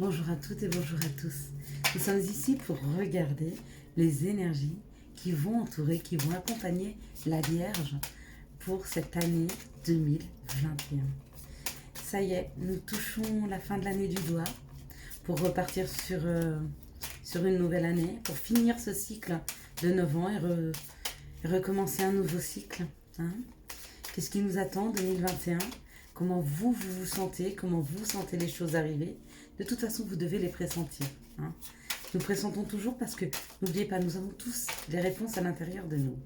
Bonjour à toutes et bonjour à tous. Nous sommes ici pour regarder les énergies qui vont entourer, qui vont accompagner la Vierge pour cette année 2021. Ça y est, nous touchons la fin de l'année du doigt pour repartir sur une nouvelle année, pour finir ce cycle de 9 ans et recommencer un nouveau cycle. Qu'est-ce qui nous attend 2021? Comment vous vous sentez? Comment vous sentez les choses arriver? De toute façon, vous devez les pressentir. Nous pressentons toujours parce que, n'oubliez pas, nous avons tous les réponses à l'intérieur de nous.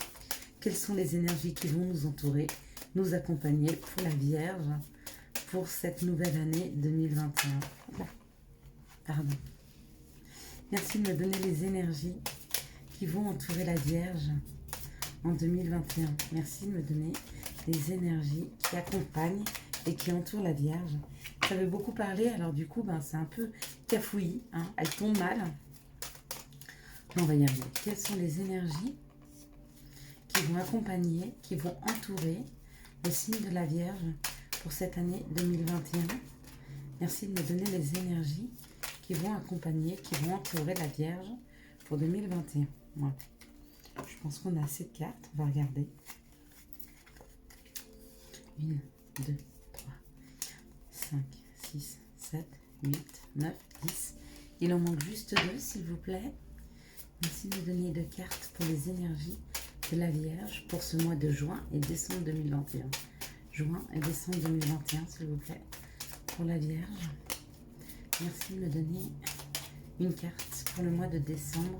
Quelles sont les énergies qui vont nous entourer, nous accompagner pour la Vierge, pour cette nouvelle année 2021? Pardon. Merci de me donner les énergies qui vont entourer la Vierge en 2021. Merci de me donner les énergies qui accompagnent et qui entourent la Vierge. Ça veut beaucoup parler, alors du coup, c'est un peu cafouillis. Elle tombe mal. On va y arriver. Quelles sont les énergies qui vont accompagner, qui vont entourer le signe de la Vierge pour cette année 2021? Merci de me donner les énergies qui vont accompagner, qui vont entourer la Vierge pour 2021. Voilà. Je pense qu'on a assez de cartes. On va regarder. 1, 2, 3, 5, 6, 7, 8, 9, 10. Il en manque juste 2, s'il vous plaît. Merci de me donner 2 cartes pour les énergies de la Vierge pour ce mois de juin et décembre 2021. Juin et décembre 2021, s'il vous plaît, pour la Vierge. Merci de me donner une carte pour le mois de décembre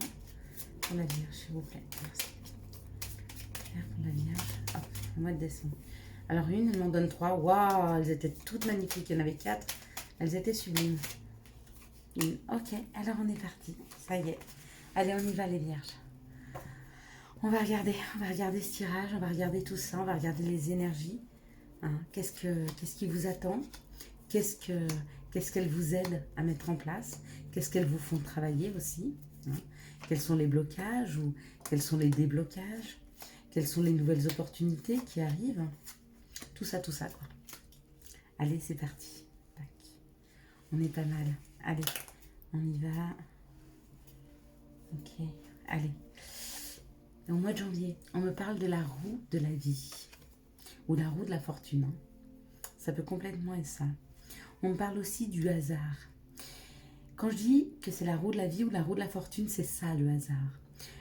pour la Vierge, s'il vous plaît. Merci. Pour la Vierge, hop, le mois de décembre. Alors une, elle m'en donne 3. Waouh, elles étaient toutes magnifiques. Il y en avait 4. Elles étaient sublimes. Ok, alors on est parti. Ça y est. Allez, on y va les Vierges. On va regarder ce tirage, on va regarder tout ça, on va regarder les énergies. Qu'est-ce qui vous attend? Qu'est-ce qu'elles vous aident à mettre en place? Qu'est-ce qu'elles vous font travailler aussi? Quels sont les blocages ou quels sont les déblocages? Quelles sont les nouvelles opportunités qui arrivent? Tout ça quoi. Allez, c'est parti. Tac. On est pas mal. Allez, on y va. Ok, allez. Au mois de janvier, on me parle de la roue de la vie. Ou la roue de la fortune. Ça peut complètement être ça. On me parle aussi du hasard. Quand je dis que c'est la roue de la vie ou la roue de la fortune, c'est ça le hasard.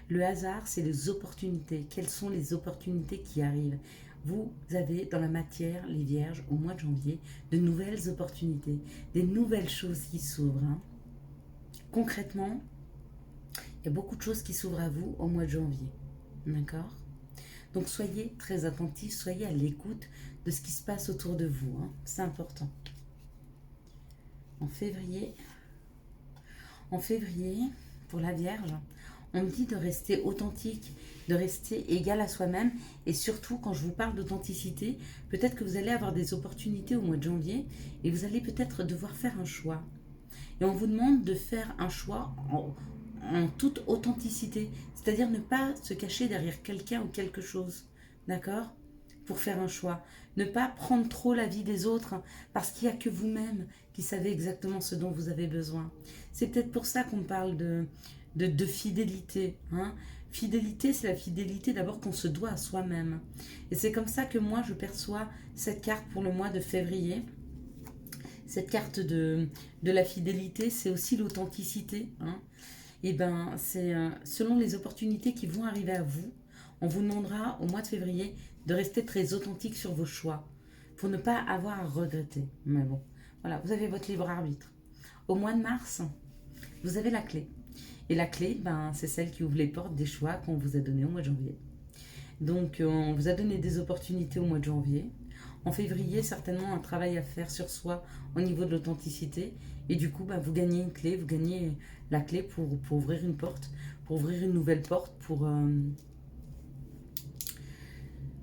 Le hasard, c'est les opportunités. Quelles sont les opportunités qui arrivent? Vous avez dans la matière, les Vierges, au mois de janvier, de nouvelles opportunités, des nouvelles choses qui s'ouvrent. Concrètement, il y a beaucoup de choses qui s'ouvrent à vous au mois de janvier. D'accord? Donc soyez très attentifs, soyez à l'écoute de ce qui se passe autour de vous. C'est important. En février, pour la Vierge, on me dit de rester authentique, de rester égal à soi-même. Et surtout, quand je vous parle d'authenticité, peut-être que vous allez avoir des opportunités au mois de janvier et vous allez peut-être devoir faire un choix. Et on vous demande de faire un choix en toute authenticité. C'est-à-dire ne pas se cacher derrière quelqu'un ou quelque chose. D'accord? Pour faire un choix. Ne pas prendre trop la vie des autres parce qu'il n'y a que vous-même qui savez exactement ce dont vous avez besoin. C'est peut-être pour ça qu'on parle de fidélité. Fidélité, c'est la fidélité d'abord qu'on se doit à soi-même. Et c'est comme ça que moi, je perçois cette carte pour le mois de février. Cette carte de la fidélité, c'est aussi l'authenticité. Et c'est selon les opportunités qui vont arriver à vous, on vous demandera au mois de février de rester très authentique sur vos choix pour ne pas avoir à regretter. Mais bon, voilà, vous avez votre libre arbitre. Au mois de mars, vous avez la clé. Et la clé, c'est celle qui ouvre les portes des choix qu'on vous a donnés au mois de janvier. Donc, on vous a donné des opportunités au mois de janvier. En février, certainement un travail à faire sur soi au niveau de l'authenticité. Et du coup, vous gagnez une clé, vous gagnez la clé pour ouvrir une porte, pour ouvrir une nouvelle porte, pour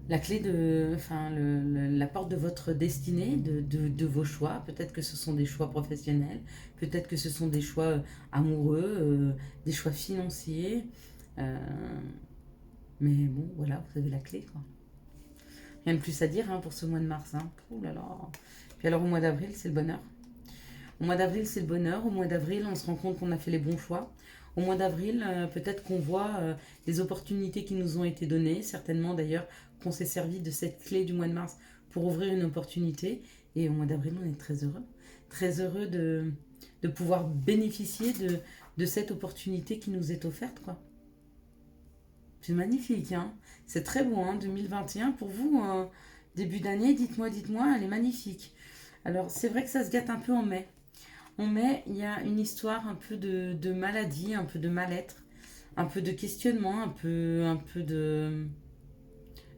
la clé de, la porte de votre destinée, de vos choix. Peut-être que ce sont des choix professionnels, peut-être que ce sont des choix amoureux, des choix financiers. Mais bon, voilà, vous avez la clé, quoi. Rien de plus à dire pour ce mois de mars. Ouh là là. Puis alors au mois d'avril, c'est le bonheur. Au mois d'avril, c'est le bonheur. Au mois d'avril, on se rend compte qu'on a fait les bons choix. Au mois d'avril, peut-être qu'on voit les opportunités qui nous ont été données, certainement d'ailleurs qu'on s'est servi de cette clé du mois de mars pour ouvrir une opportunité. Et au mois d'avril, on est très heureux de pouvoir bénéficier de cette opportunité qui nous est offerte, quoi. C'est magnifique, hein. C'est très beau, hein, 2021 pour vous, début d'année, dites-moi, elle est magnifique. Alors, c'est vrai que ça se gâte un peu en mai. En mai, il y a une histoire un peu de maladie, un peu de mal-être, un peu de questionnement, un peu de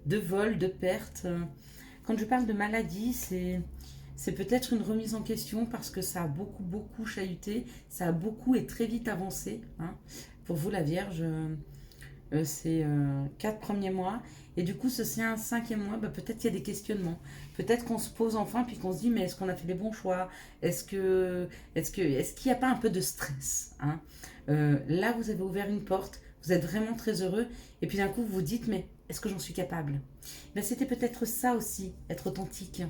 vol, de perte. Quand je parle de maladie, c'est peut-être une remise en question parce que ça a beaucoup chahuté, ça a beaucoup et très vite avancé, hein. Pour vous, la Vierge, c'est 4 premiers mois. Et du coup, c'est un 5e mois, bah, peut-être qu'il y a des questionnements. Peut-être qu'on se pose enfin, puis qu'on se dit, mais est-ce qu'on a fait les bons choix? Est-ce qu'il n'y a pas un peu de stress, hein? Là, vous avez ouvert une porte, vous êtes vraiment très heureux, et puis d'un coup, vous vous dites, mais est-ce que j'en suis capable? Ben, c'était peut-être ça aussi, être authentique.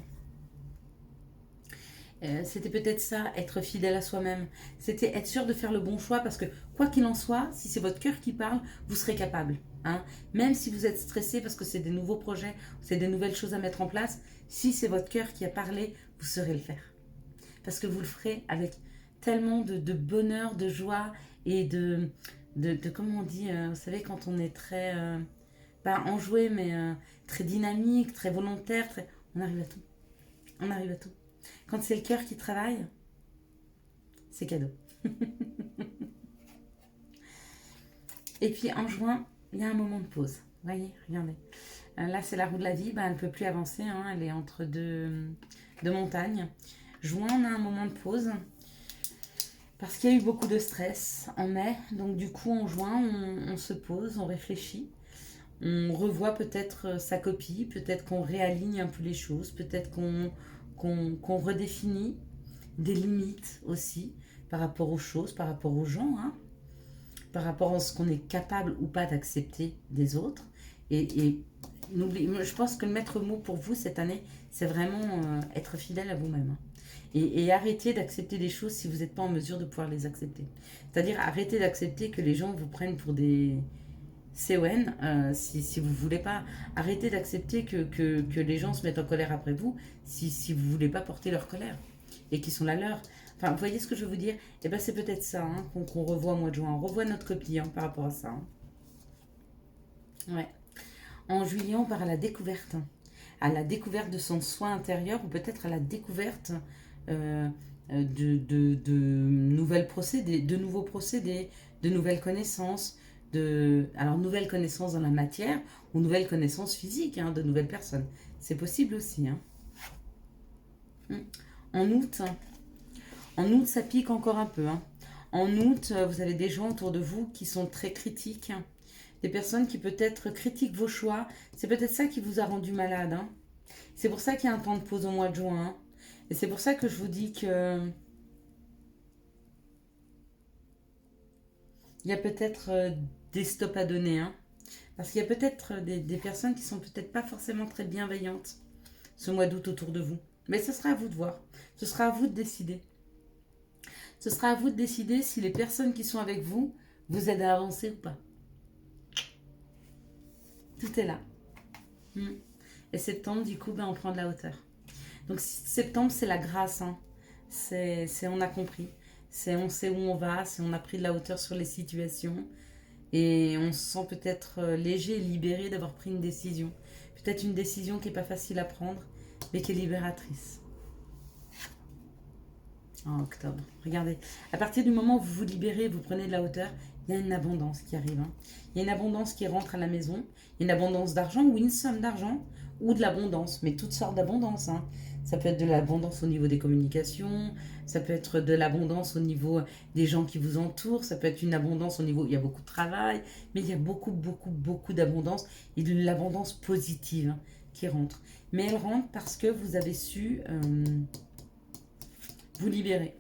C'était peut-être ça, être fidèle à soi-même. C'était être sûr de faire le bon choix parce que, quoi qu'il en soit, si c'est votre cœur qui parle, vous serez capable, hein. Même si vous êtes stressé parce que c'est des nouveaux projets, c'est des nouvelles choses à mettre en place, si c'est votre cœur qui a parlé, vous saurez le faire. Parce que vous le ferez avec tellement de bonheur, de joie et comment on dit, vous savez, quand on est très, pas enjoué, mais très dynamique, très volontaire, on arrive à tout. On arrive à tout. Quand c'est le cœur qui travaille, c'est cadeau. Et puis en juin, il y a un moment de pause. Vous voyez, regardez. Là, c'est la roue de la vie. Ben, elle ne peut plus avancer, hein. Elle est entre deux montagnes. Juin, on a un moment de pause. Parce qu'il y a eu beaucoup de stress en mai. Donc du coup, en juin, on se pose, on réfléchit. On revoit peut-être sa copie. Peut-être qu'on réaligne un peu les choses. Peut-être qu'on redéfinit des limites aussi par rapport aux choses, par rapport aux gens, hein, par rapport à ce qu'on est capable ou pas d'accepter des autres. Et je pense que le maître mot pour vous cette année, c'est vraiment être fidèle à vous-même, hein. Et arrêter d'accepter des choses si vous n'êtes pas en mesure de pouvoir les accepter. C'est-à-dire arrêter d'accepter que les gens vous prennent pour des CON, si vous ne voulez pas. Arrêter d'accepter que les gens se mettent en colère après vous si vous ne voulez pas porter leur colère et qu'ils sont la leur. Enfin, vous voyez ce que je veux vous dire? Et ben c'est peut-être ça, hein, qu'on revoit au mois de juin. On revoit notre copie, hein, par rapport à ça, hein. Ouais. En juillet, on part à la découverte de son soi intérieur ou peut-être à la découverte euh, de nouveaux procédés, de nouvelles connaissances, alors nouvelles connaissances dans la matière ou nouvelles connaissances physiques, hein, de nouvelles personnes. C'est possible aussi, hein. En août, ça pique encore un peu, hein. En août, vous avez des gens autour de vous qui sont très critiques, hein. Des personnes qui peut-être critiquent vos choix. C'est peut-être ça qui vous a rendu malade, hein. C'est pour ça qu'il y a un temps de pause au mois de juin, hein. Et c'est pour ça que je vous dis que il y a peut-être des stops à donner, hein. Parce qu'il y a peut-être des personnes qui sont peut-être pas forcément très bienveillantes ce mois d'août autour de vous. Mais ce sera à vous de voir. Ce sera à vous de décider. Ce sera à vous de décider si les personnes qui sont avec vous vous aident à avancer ou pas. Tout est là. Et septembre, du coup, ben, on prend de la hauteur. Donc septembre, c'est la grâce, hein. C'est on a compris. C'est on sait où on va, c'est on a pris de la hauteur sur les situations. Et on se sent peut-être léger et libéré d'avoir pris une décision. Peut-être une décision qui n'est pas facile à prendre, mais qui est libératrice. En octobre, regardez. À partir du moment où vous vous libérez, vous prenez de la hauteur, il y a une abondance qui arrive, hein. Il y a une abondance qui rentre à la maison. Il y a une abondance d'argent ou une somme d'argent ou de l'abondance, mais toutes sortes d'abondance, hein. Ça peut être de l'abondance au niveau des communications, ça peut être de l'abondance au niveau des gens qui vous entourent, ça peut être une abondance au niveau, il y a beaucoup de travail, mais il y a beaucoup d'abondance et de l'abondance positive, hein, qui rentre. Mais elle rentre parce que vous avez su vous libérer.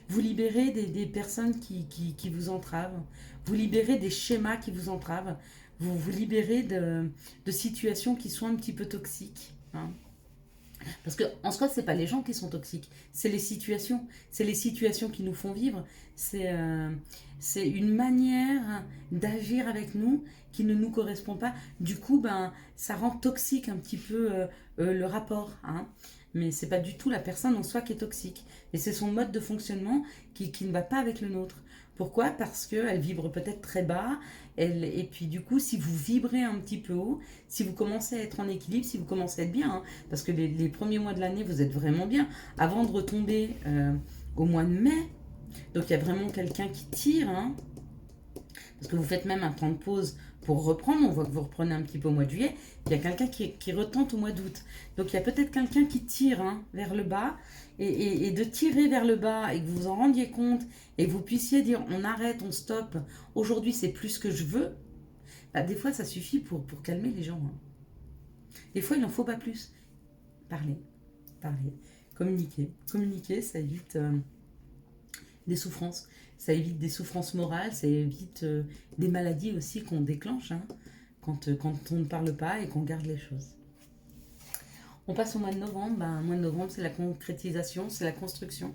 Vous libérez des personnes qui vous entravent. Vous libérez des schémas qui vous entravent. Vous vous libérez de situations qui sont un petit peu toxiques, hein. Parce que en soi, c'est pas les gens qui sont toxiques, c'est les situations. C'est les situations qui nous font vivre. C'est une manière d'agir avec nous qui ne nous correspond pas. Du coup, ben, ça rend toxique un petit peu le rapport. Hein. Mais c'est pas du tout la personne en soi qui est toxique. Et c'est son mode de fonctionnement qui ne va pas avec le nôtre. Pourquoi? Parce qu'elle vibre peut-être très bas. Et puis du coup, si vous vibrez un petit peu haut, si vous commencez à être en équilibre, si vous commencez à être bien, hein, parce que les premiers mois de l'année, vous êtes vraiment bien, avant de retomber au mois de mai, donc il y a vraiment quelqu'un qui tire, hein, parce que vous faites même un temps de pause pour reprendre, on voit que vous reprenez un petit peu au mois de juillet, il y a quelqu'un qui retente au mois d'août. Donc il y a peut-être quelqu'un qui tire hein, vers le bas, et de tirer vers le bas, et que vous vous en rendiez compte, et que vous puissiez dire on arrête, on stoppe, aujourd'hui c'est plus ce que je veux, bah, des fois ça suffit pour calmer les gens. Hein. Des fois il n'en faut pas plus. Parler, parler, communiquer. Communiquer, ça évite des souffrances. Ça évite des souffrances morales, ça évite des maladies aussi qu'on déclenche hein, quand on ne parle pas et qu'on garde les choses. On passe au mois de novembre. Ben, le mois de novembre, c'est la concrétisation, c'est la construction.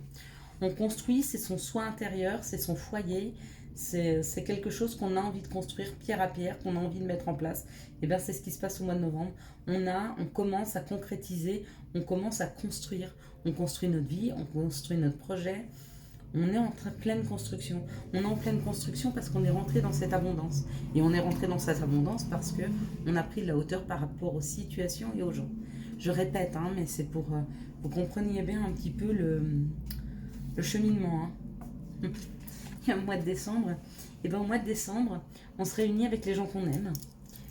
On construit, c'est son soi intérieur, c'est son foyer, c'est quelque chose qu'on a envie de construire pierre à pierre, qu'on a envie de mettre en place. Et bien c'est ce qui se passe au mois de novembre. On commence à concrétiser, on commence à construire. On construit notre vie, on construit notre projet. On est en pleine construction. On est en pleine construction parce qu'on est rentré dans cette abondance. Et on est rentré dans cette abondance parce qu'on a pris de la hauteur par rapport aux situations et aux gens. Je répète, hein, mais c'est pour vous compreniez bien un petit peu le cheminement. Hein. Il y a un mois de décembre. Et bien au mois de décembre, on se réunit avec les gens qu'on aime.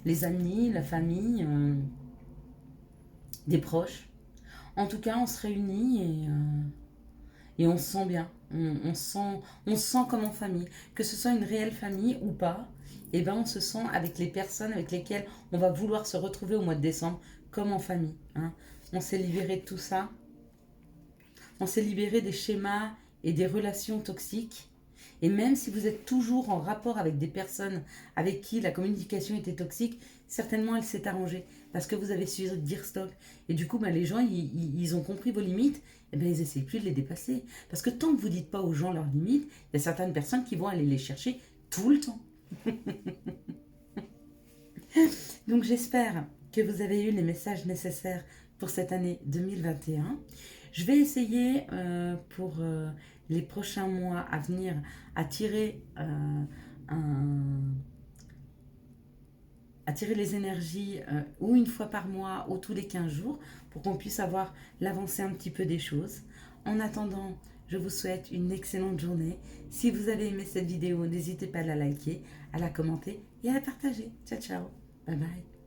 Les amis, la famille, des proches. En tout cas, on se réunit et on se sent bien. On se sent comme en famille. Que ce soit une réelle famille ou pas, et ben on se sent avec les personnes avec lesquelles on va vouloir se retrouver au mois de décembre comme en famille. Hein. On s'est libéré de tout ça. On s'est libéré des schémas et des relations toxiques. Et même si vous êtes toujours en rapport avec des personnes avec qui la communication était toxique, certainement elle s'est arrangée parce que vous avez su dire stop. Et du coup, ben, les gens, ils ont compris vos limites, et ben, ils n'essayent plus de les dépasser. Parce que tant que vous ne dites pas aux gens leurs limites, il y a certaines personnes qui vont aller les chercher tout le temps. Donc j'espère que vous avez eu les messages nécessaires pour cette année 2021. Je vais essayer pour les prochains mois à venir à tirer les énergies ou une fois par mois ou tous les 15 jours pour qu'on puisse avoir l'avancée un petit peu des choses. En attendant, je vous souhaite une excellente journée. Si vous avez aimé cette vidéo, n'hésitez pas à la liker, à la commenter et à la partager. Ciao, ciao. Bye bye.